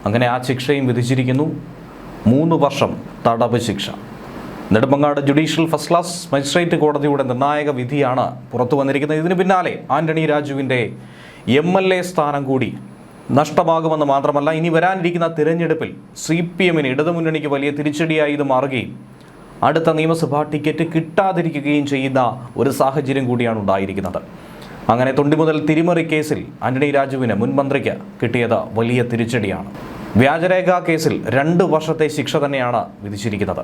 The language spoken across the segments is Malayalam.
അങ്ങനെ ആ ശിക്ഷയും വിധിച്ചിരിക്കുന്നു. 3 വർഷം തടവ് ശിക്ഷ. Nedumangad judicial first class magistrate കോടതിയുടെ നിർണായക വിധിയാണ് പുറത്തു വന്നിരിക്കുന്നത്. ഇതിന് പിന്നാലെ ആന്റണി രാജുവിൻ്റെ MLA സ്ഥാനം കൂടി നഷ്ടമാകുമെന്ന് മാത്രമല്ല, ഇനി വരാനിരിക്കുന്ന തിരഞ്ഞെടുപ്പിൽ CPM-ന് ഇടതുമുന്നണിക്ക് വലിയ തിരിച്ചടിയായി ഇത് മാറുകയും അടുത്ത നിയമസഭാ ടിക്കറ്റ് കിട്ടാതിരിക്കുകയും ചെയ്യുന്ന ഒരു സാഹചര്യം കൂടിയാണ് ഉണ്ടായിരിക്കുന്നത്. അങ്ങനെ തൊണ്ടി മുതൽ തിരിമറി കേസിൽ ആന്റണി രാജുവിന് മുൻ മന്ത്രിക്ക് കിട്ടിയത് വലിയ തിരിച്ചടിയാണ്. വ്യാജരേഖ കേസിൽ 2 വർഷത്തെ ശിക്ഷ തന്നെയാണ് വിധിച്ചിരിക്കുന്നത്.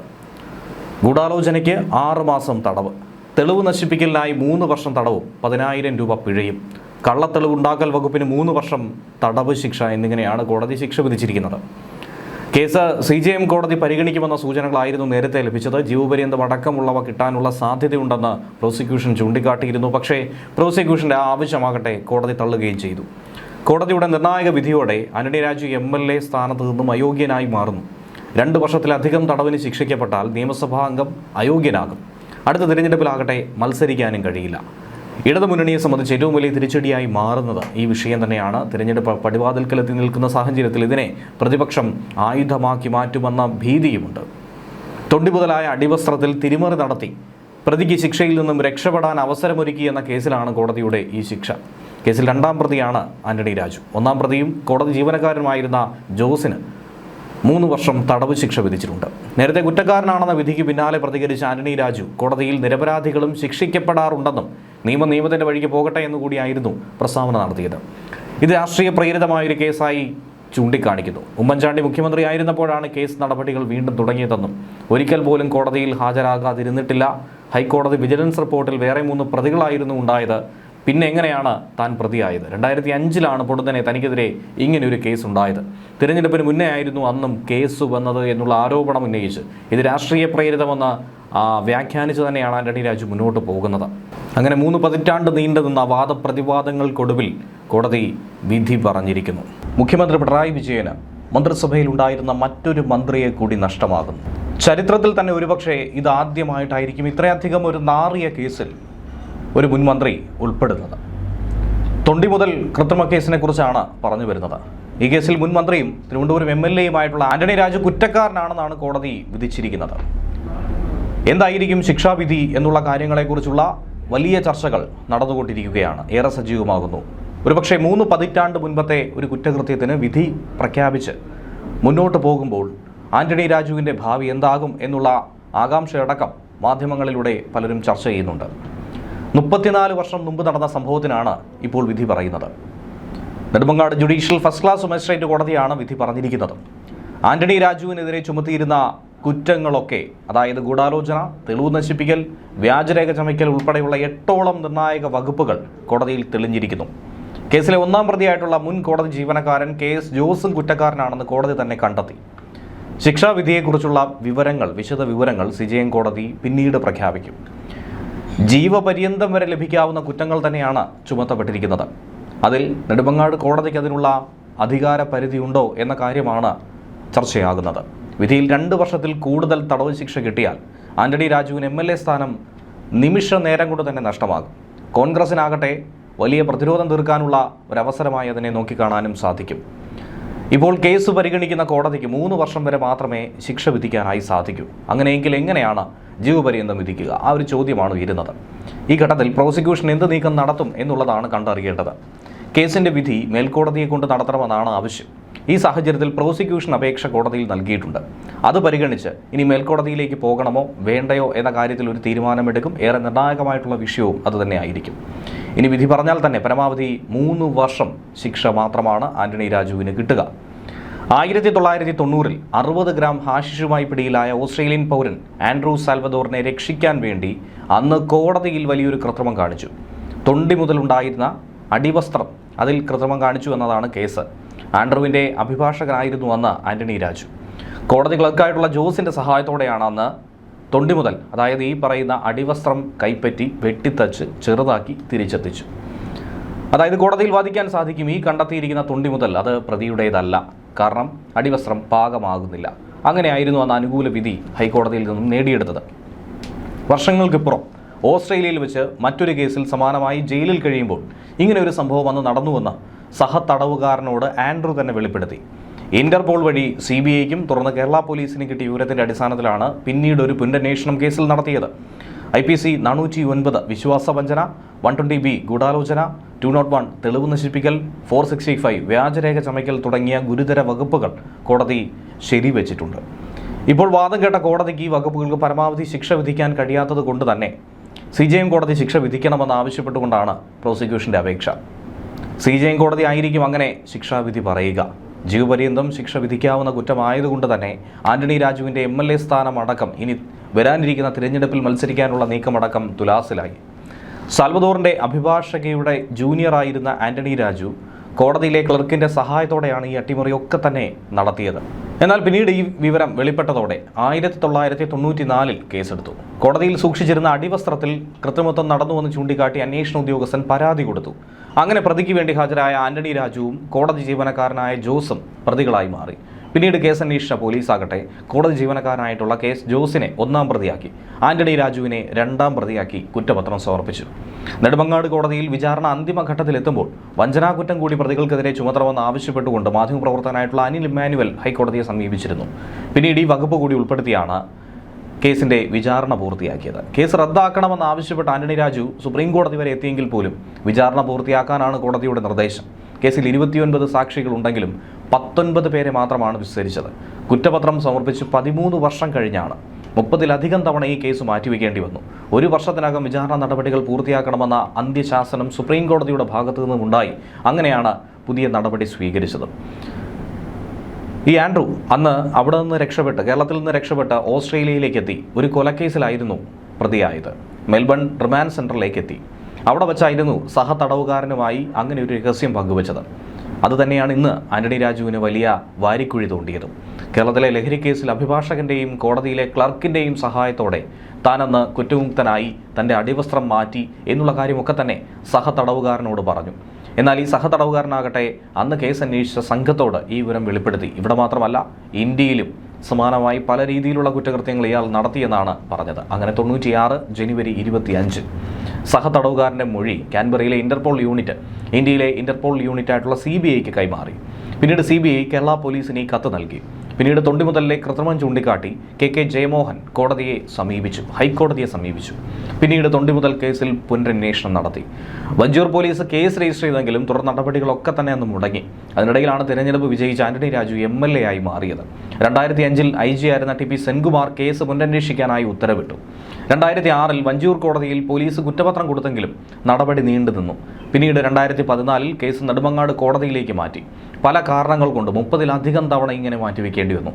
ഗൂഢാലോചനയ്ക്ക് 6 മാസം തടവ്, തെളിവ് നശിപ്പിക്കലിനായി 3 വർഷം തടവും 10,000 രൂപ പിഴയും, കള്ളത്തെളിവുണ്ടാക്കൽ വകുപ്പിന് 3 വർഷം തടവ് ശിക്ഷ എന്നിങ്ങനെയാണ് കോടതി ശിക്ഷ വിധിച്ചിരിക്കുന്നത്. കേസ് CJM കോടതി പരിഗണിക്കുമെന്ന സൂചനകളായിരുന്നു നേരത്തെ ലഭിച്ചത്. ജീവപര്യന്തം അടക്കമുള്ളവ കിട്ടാനുള്ള സാധ്യതയുണ്ടെന്ന് പ്രോസിക്യൂഷൻ ചൂണ്ടിക്കാട്ടിയിരുന്നു. പക്ഷേ പ്രോസിക്യൂഷന്റെ ആ ആവശ്യമാകട്ടെ കോടതി തള്ളുകയും ചെയ്തു. കോടതിയുടെ നിർണായക വിധിയോടെ ആന്റണി രാജു MLA സ്ഥാനത്ത് നിന്നും അയോഗ്യനായി മാറുന്നു. 2 വർഷത്തിലധികം തടവിന് ശിക്ഷിക്കപ്പെട്ടാൽ നിയമസഭാ അംഗം അയോഗ്യനാകും. അടുത്ത തിരഞ്ഞെടുപ്പിലാകട്ടെ മത്സരിക്കാനും കഴിയില്ല. ഇടതുമുന്നണിയെ സംബന്ധിച്ച് ഏറ്റവും വലിയ തിരിച്ചടിയായി മാറുന്നത് ഈ വിഷയം തന്നെയാണ്. തിരഞ്ഞെടുപ്പ് പടിവാതിൽക്കലെത്തി നിൽക്കുന്ന സാഹചര്യത്തിൽ ഇതിനെ പ്രതിപക്ഷം ആയുധമാക്കി മാറ്റുമെന്ന ഭീതിയുമുണ്ട്. തൊണ്ടി മുതലായ അടിവസ്ത്രത്തിൽ തിരിമറി നടത്തി പ്രതിക്ക് ശിക്ഷയിൽ നിന്നും രക്ഷപ്പെടാൻ അവസരമൊരുക്കി എന്ന കേസിലാണ് കോടതിയുടെ ഈ ശിക്ഷ. കേസിൽ 2ാം പ്രതിയാണ് ആന്റണി രാജു. 1ാം പ്രതിയും കോടതി ജീവനക്കാരനുമായിരുന്ന ജോസിന് 3 വർഷം തടവ് ശിക്ഷ വിധിച്ചിട്ടുണ്ട്. നേരത്തെ കുറ്റക്കാരനാണെന്ന വിധിക്ക് പിന്നാലെ പ്രതികരിച്ച ആന്റണി രാജു കോടതിയിൽ നിരപരാധികളും ശിക്ഷിക്കപ്പെടാറുണ്ടെന്നും നിയമത്തിൻ്റെ വഴിക്ക് പോകട്ടെ എന്നുകൂടിയായിരുന്നു പ്രസ്താവന നടത്തിയത്. ഇത് രാഷ്ട്രീയ പ്രേരിതമായൊരു കേസായി ചൂണ്ടിക്കാണിക്കുന്നു. ഉമ്മൻചാണ്ടി മുഖ്യമന്ത്രിയായിരുന്നപ്പോഴാണ് കേസ് നടപടികൾ വീണ്ടും തുടങ്ങിയതെന്നും ഒരിക്കൽ പോലും കോടതിയിൽ ഹാജരാകാതിരുന്നിട്ടില്ല. ഹൈക്കോടതി വിജിലൻസ് റിപ്പോർട്ടിൽ വേറെ 3 പ്രതികളായിരുന്നു ഉണ്ടായത്. പിന്നെ എങ്ങനെയാണ് താൻ പ്രതിയായത്? 2005-ലാണ് പൊടുന്നനെ തനിക്കെതിരെ ഇങ്ങനെയൊരു കേസ് ഉണ്ടായത്. തിരഞ്ഞെടുപ്പിന് മുന്നേ ആയിരുന്നു അന്നും കേസ് വന്നത് എന്നുള്ള ആരോപണം ഉന്നയിച്ച് ഇത് രാഷ്ട്രീയ പ്രേരിതമെന്ന് വ്യാഖ്യാനിച്ച് തന്നെയാണ് ആന്റണി രാജു മുന്നോട്ട് പോകുന്നത്. അങ്ങനെ 3 പതിറ്റാണ്ട് നീണ്ടു നിന്ന വാദപ്രതിവാദങ്ങൾക്കൊടുവിൽ കോടതി വിധി പറഞ്ഞിരിക്കുന്നു. മുഖ്യമന്ത്രി പിണറായി വിജയന് മന്ത്രിസഭയിൽ ഉണ്ടായിരുന്ന മറ്റൊരു മന്ത്രിയെ കൂടി നഷ്ടമാകുന്നു. ചരിത്രത്തിൽ തന്നെ ഒരുപക്ഷെ ഇതാദ്യമായിട്ടായിരിക്കും ഇത്രയധികം ഒരു നാറിയ കേസിൽ ഒരു മുൻ മന്ത്രി ഉൾപ്പെടുന്നത്. തൊണ്ടി മുതൽ കൃത്രിമ കേസിനെ കുറിച്ചാണ് പറഞ്ഞു വരുന്നത്. ഈ കേസിൽ മുൻ മന്ത്രിയും തിരുവനന്തപുരം MLA-യുമായിട്ടുള്ള ആന്റണി രാജു കുറ്റക്കാരനാണെന്നാണ് കോടതി വിധിച്ചിരിക്കുന്നത്. എന്തായിരിക്കും ശിക്ഷാവിധി എന്നുള്ള കാര്യങ്ങളെക്കുറിച്ചുള്ള വലിയ ചർച്ചകൾ നടന്നുകൊണ്ടിരിക്കുകയാണ്, ഏറെ സജീവമാകുന്നു. ഒരുപക്ഷെ 3 പതിറ്റാണ്ട് മുൻപത്തെ ഒരു കുറ്റകൃത്യത്തിന് വിധി പ്രഖ്യാപിച്ച് മുന്നോട്ട് പോകുമ്പോൾ ആന്റണി രാജുവിൻ്റെ ഭാവി എന്താകും എന്നുള്ള ആകാംക്ഷയടക്കം മാധ്യമങ്ങളിലൂടെ പലരും ചർച്ച ചെയ്യുന്നുണ്ട്. 34 വർഷം മുമ്പ് നടന്ന സംഭവത്തിനാണ് ഇപ്പോൾ വിധി പറയുന്നത്. Nedumangad judicial first class magistrate കോടതിയാണ് വിധി പറഞ്ഞിരിക്കുന്നത്. ആന്റണി രാജുവിനെതിരെ ചുമത്തിയിരുന്ന കുറ്റങ്ങളൊക്കെ, അതായത് ഗൂഢാലോചന, തെളിവ് നശിപ്പിക്കൽ, വ്യാജരേഖ ചമയ്ക്കൽ ഉൾപ്പെടെയുള്ള 8ഓളം നിർണായക വകുപ്പുകൾ കോടതിയിൽ തെളിഞ്ഞിരിക്കുന്നു. കേസിലെ 1ാം പ്രതിയായിട്ടുള്ള മുൻ കോടതി ജീവനക്കാരൻ KS ജോസും കുറ്റക്കാരനാണെന്ന് കോടതി തന്നെ കണ്ടെത്തി. ശിക്ഷാവിധിയെക്കുറിച്ചുള്ള വിശദ വിവരങ്ങൾ CJM കോടതി പിന്നീട് പ്രഖ്യാപിക്കും. ജീവപര്യന്തം വരെ ലഭിക്കാവുന്ന കുറ്റങ്ങൾ തന്നെയാണ് ചുമത്തപ്പെട്ടിരിക്കുന്നത്. അതിൽ നെടുമങ്ങാട് കോടതിക്ക് അതിനുള്ള അധികാര പരിധിയുണ്ടോ എന്ന കാര്യമാണ് ചർച്ചയാകുന്നത്. വിധിയിൽ 2 വർഷത്തിൽ കൂടുതൽ തടവ് ശിക്ഷ കിട്ടിയാൽ ആന്റണി രാജുവിന് MLA സ്ഥാനം നിമിഷ നേരം കൊണ്ട് തന്നെ നഷ്ടമാകും. കോൺഗ്രസിനാകട്ടെ വലിയ പ്രതിരോധം തീർക്കാനുള്ള ഒരവസരമായി അതിനെ നോക്കിക്കാണാനും സാധിക്കും. ഇപ്പോൾ കേസ് പരിഗണിക്കുന്ന കോടതിക്ക് 3 വർഷം വരെ മാത്രമേ ശിക്ഷ വിധിക്കാനായി സാധിക്കൂ. അങ്ങനെയെങ്കിൽ എങ്ങനെയാണ് ജീവപര്യന്തം വിധിക്കുക? ആ ഒരു ചോദ്യമാണ് ഉയരുന്നത്. ഈ ഘട്ടത്തിൽ പ്രോസിക്യൂഷൻ എന്ത് നീക്കം നടത്തും എന്നുള്ളതാണ് കണ്ടറിയേണ്ടത്. കേസിൻ്റെ വിധി മേൽക്കോടതിയെ കൊണ്ട് നടത്തണമെന്നാണ് ആവശ്യം. ഈ സാഹചര്യത്തിൽ പ്രോസിക്യൂഷൻ അപേക്ഷ കോടതിയിൽ നൽകിയിട്ടുണ്ട്. അത് പരിഗണിച്ച് ഇനി മേൽക്കോടതിയിലേക്ക് പോകണമോ വേണ്ടയോ എന്ന കാര്യത്തിൽ ഒരു തീരുമാനമെടുക്കും. ഏറെ നിർണായകമായിട്ടുള്ള വിഷയവും അതുതന്നെ ആയിരിക്കും. ഇനി വിധി പറഞ്ഞാൽ തന്നെ പരമാവധി 3 വർഷം ശിക്ഷ മാത്രമാണ് ആന്റണി രാജുവിന് കിട്ടുക. 1990-ൽ 60 ഗ്രാം ഹാഷിഷുമായി പിടിയിലായ ഓസ്ട്രേലിയൻ പൗരൻ ആൻഡ്രൂ സാൽവദോറിനെ രക്ഷിക്കാൻ വേണ്ടി അന്ന് കോടതിയിൽ വലിയൊരു കൃത്രിമം കാണിച്ചു. തൊണ്ടി മുതലുണ്ടായിരുന്ന അടിവസ്ത്രം, അതിൽ കൃത്രിമം കാണിച്ചു എന്നതാണ് കേസ്. ആൻഡ്രൂവിൻ്റെ അഭിഭാഷകനായിരുന്നു അന്ന് ആന്റണി രാജു. കോടതി ക്ലർക്കായിട്ടുള്ള ജോസിൻ്റെ സഹായത്തോടെയാണ് അന്ന് തൊണ്ടി മുതൽ, അതായത് ഈ പറയുന്ന അടിവസ്ത്രം കൈപ്പറ്റി വെട്ടിത്തച്ച് ചെറുതാക്കി തിരിച്ചെത്തിച്ചു. അതായത് കോടതിയിൽ വാദിക്കാൻ സാധിക്കും, ഈ കണ്ടെത്തിയിരിക്കുന്ന തൊണ്ടി മുതൽ അത് പ്രതിയുടേതല്ല, കാരണം അടിവസ്ത്രം പാകമാകുന്നില്ല. അങ്ങനെയായിരുന്നു അന്ന് അനുകൂല വിധി ഹൈക്കോടതിയിൽ നിന്നും നേടിയെടുത്തത്. വർഷങ്ങൾക്കിപ്പുറം ഓസ്ട്രേലിയയിൽ വെച്ച് മറ്റൊരു കേസിൽ സമാനമായി ജയിലിൽ കഴിയുമ്പോൾ ഇങ്ങനെ ഒരു സംഭവം അന്ന് നടന്നുവെന്ന് സഹതടവുകാരനോട് ആൻഡ്രൂ തന്നെ വെളിപ്പെടുത്തി. ഇന്റർപോൾ വഴി CBIക്കും തുടർന്ന് കേരള പോലീസിന് കിട്ടിയ വിവരത്തിന്റെ അടിസ്ഥാനത്തിലാണ് പിന്നീട് ഒരു പുനരന്വേഷണം കേസിൽ നടത്തിയത്. IPC 409 വിശ്വാസവഞ്ചന, 120B ഗൂഢാലോചന, 201 തെളിവ് നശിപ്പിക്കൽ, 465 വ്യാജരേഖ ചമയ്ക്കൽ തുടങ്ങിയ ഗുരുതര വകുപ്പുകൾ കോടതി ശരിവെച്ചിട്ടുണ്ട്. ഇപ്പോൾ വാദം കേട്ട കോടതിക്ക് ഈ വകുപ്പുകൾക്ക് പരമാവധി ശിക്ഷ വിധിക്കാൻ കഴിയാത്തത് കൊണ്ട് തന്നെ CJM കോടതി ശിക്ഷ വിധിക്കണമെന്ന് ആവശ്യപ്പെട്ടുകൊണ്ടാണ് പ്രോസിക്യൂഷന്റെ അപേക്ഷ. CJM കോടതി ആയിരിക്കും അങ്ങനെ ശിക്ഷാവിധി പറയുക. ജീവപര്യന്തം ശിക്ഷ വിധിക്കാവുന്ന കുറ്റമായതുകൊണ്ട് തന്നെ ആന്റണി രാജുവിൻ്റെ MLA സ്ഥാനം അടക്കം ഇനി വരാനിരിക്കുന്ന തിരഞ്ഞെടുപ്പിൽ മത്സരിക്കാനുള്ള നീക്കമടക്കം തുലാസിലായി. സാൽവദോറിൻ്റെ അഭിഭാഷകയുടെ ജൂനിയറായിരുന്ന ആന്റണി രാജു കോടതിയിലെ ക്ലർക്കിൻ്റെ സഹായത്തോടെയാണ് ഈ അട്ടിമറിയൊക്കെ തന്നെ നടത്തിയത്. എന്നാൽ പിന്നീട് ഈ വിവരം വെളിപ്പെട്ടതോടെ 1994 കേസെടുത്തു. കോടതിയിൽ സൂക്ഷിച്ചിരുന്ന അടിവസ്ത്രത്തിൽ കൃത്രിമത്വം നടന്നുവെന്ന് ചൂണ്ടിക്കാട്ടി അന്വേഷണ ഉദ്യോഗസ്ഥൻ പരാതി കൊടുത്തു. അങ്ങനെ പ്രതിക്ക് വേണ്ടി ഹാജരായ ആന്റണി രാജുവും കോടതി ജീവനക്കാരനായ ജോസും പ്രതികളായി മാറി. പിന്നീട് കേസ് അന്വേഷിച്ച പോലീസാകട്ടെ കോടതി ജീവനക്കാരനായിട്ടുള്ള കേസ് ജോസിനെ 1-ാം പ്രതിയാക്കി, ആന്റണി രാജുവിനെ 2-ാം പ്രതിയാക്കി കുറ്റപത്രം സമർപ്പിച്ചു. നെടുമങ്ങാട് കോടതിയിൽ വിചാരണ അന്തിമഘട്ടത്തിലെത്തുമ്പോൾ വഞ്ചനാകുറ്റം കൂടി പ്രതികൾക്കെതിരെ ചുമത്തണമെന്ന് ആവശ്യപ്പെട്ടുകൊണ്ട് മാധ്യമപ്രവർത്തകനായിട്ടുള്ള അനിൽ ഇമ്മാനുവൽ ഹൈക്കോടതിയെ സമീപിച്ചിരുന്നു. പിന്നീട് ഈ വകുപ്പ് കൂടി ഉൾപ്പെടുത്തിയാണ് കേസിന്റെ വിചാരണ പൂർത്തിയാക്കിയത്. കേസ് റദ്ദാക്കണമെന്ന് ആവശ്യപ്പെട്ട ആന്റണി രാജു സുപ്രീം കോടതി വരെ എത്തിയെങ്കിൽ പോലും വിചാരണ പൂർത്തിയാക്കാനാണ് കോടതിയുടെ നിർദ്ദേശം. കേസിൽ 29 സാക്ഷികളുണ്ടെങ്കിലും 19 പേരെ മാത്രമാണ് വിസ്തരിച്ചത്. കുറ്റപത്രം സമർപ്പിച്ച് 13 വർഷം കഴിഞ്ഞാണ് 30-ലധികം തവണ ഈ കേസ് മാറ്റിവെക്കേണ്ടി വന്നു. 1 വർഷത്തിനകം വിചാരണ നടപടികൾ പൂർത്തിയാക്കണമെന്ന അന്ത്യശാസനം സുപ്രീം കോടതിയുടെ ഭാഗത്തു നിന്നുമുണ്ടായി. അങ്ങനെയാണ് പുതിയ നടപടി സ്വീകരിച്ചത്. ഈ ആൻഡ്രൂ അന്ന് അവിടെ നിന്ന് രക്ഷപ്പെട്ട് കേരളത്തിൽ നിന്ന് രക്ഷപ്പെട്ട് ഓസ്ട്രേലിയയിലേക്ക് എത്തി. ഒരു കൊലക്കേസിലായിരുന്നു പ്രതിയായത്. മെൽബൺ റിമാൻഡ് സെൻറ്ററിലേക്ക് എത്തി. അവിടെ വെച്ചായിരുന്നു സഹതടവുകാരനുമായി അങ്ങനെ ഒരു രഹസ്യം പങ്കുവച്ചത്. അതുതന്നെയാണ് ഇന്ന് ആന്റണി രാജുവിന് വലിയ വാരിക്കുഴി തോണ്ടിയതും. കേരളത്തിലെ ലഹരി കേസിൽ അഭിഭാഷകന്റെയും കോടതിയിലെ ക്ലർക്കിൻ്റെയും സഹായത്തോടെ താനന്ന് കുറ്റമുക്തനായി തൻ്റെ അടിവസ്ത്രം മാറ്റി എന്നുള്ള കാര്യമൊക്കെ തന്നെ സഹതടവുകാരനോട് പറഞ്ഞു. എന്നാൽ ഈ സഹതടവുകാരനാകട്ടെ അന്ന് കേസ് അന്വേഷിച്ച സംഘത്തോട് ഈ വിവരം വെളിപ്പെടുത്തി. ഇവിടെ മാത്രമല്ല, ഇന്ത്യയിലും സമാനമായി പല രീതിയിലുള്ള കുറ്റകൃത്യങ്ങൾ ഇയാൾ നടത്തിയെന്നാണ് പറഞ്ഞത്. അങ്ങനെ 96 ജനുവരി 25 സഹതടവുകാരൻ്റെ മൊഴി കാൻബറയിലെ ഇന്റർപോൾ യൂണിറ്റ് ഇന്ത്യയിലെ ഇന്റർപോൾ യൂണിറ്റായിട്ടുള്ള CBIക്ക് കൈമാറി. പിന്നീട് CBI കേരള പോലീസിന് ഈ കത്ത് നൽകി. പിന്നീട് തൊണ്ടിമുതലിലെ കൃത്രിമം ചൂണ്ടിക്കാട്ടി KK ജയമോഹൻ കോടതിയെ സമീപിച്ചു, ഹൈക്കോടതിയെ സമീപിച്ചു. പിന്നീട് തൊണ്ടിമുതൽ കേസിൽ പുനരന്വേഷണം നടത്തി. വഞ്ചൂർ പോലീസ് കേസ് രജിസ്റ്റർ ചെയ്തെങ്കിലും തുടർ നടപടികളൊക്കെ തന്നെ അന്ന് മുടങ്ങി. അതിനിടയിലാണ് തിരഞ്ഞെടുപ്പ് വിജയിച്ച ആന്റണി രാജു MLA ആയി മാറിയത്. 2005 IG ആയിരുന്ന TP സെൻകുമാർ കേസ് പുനരന്വേഷിക്കാനായി ഉത്തരവിട്ടു. 2006 വഞ്ചൂർ കോടതിയിൽ പോലീസ് കുറ്റപത്രം കൊടുത്തെങ്കിലും നടപടി നീണ്ടുനിന്നു. പിന്നീട് 2014 കേസ് നെടുമങ്ങാട് കോടതിയിലേക്ക് മാറ്റി. പല കാരണങ്ങൾ കൊണ്ട് 30-ലധികം തവണ ഇങ്ങനെ മാറ്റിവെക്കേണ്ടി വന്നു.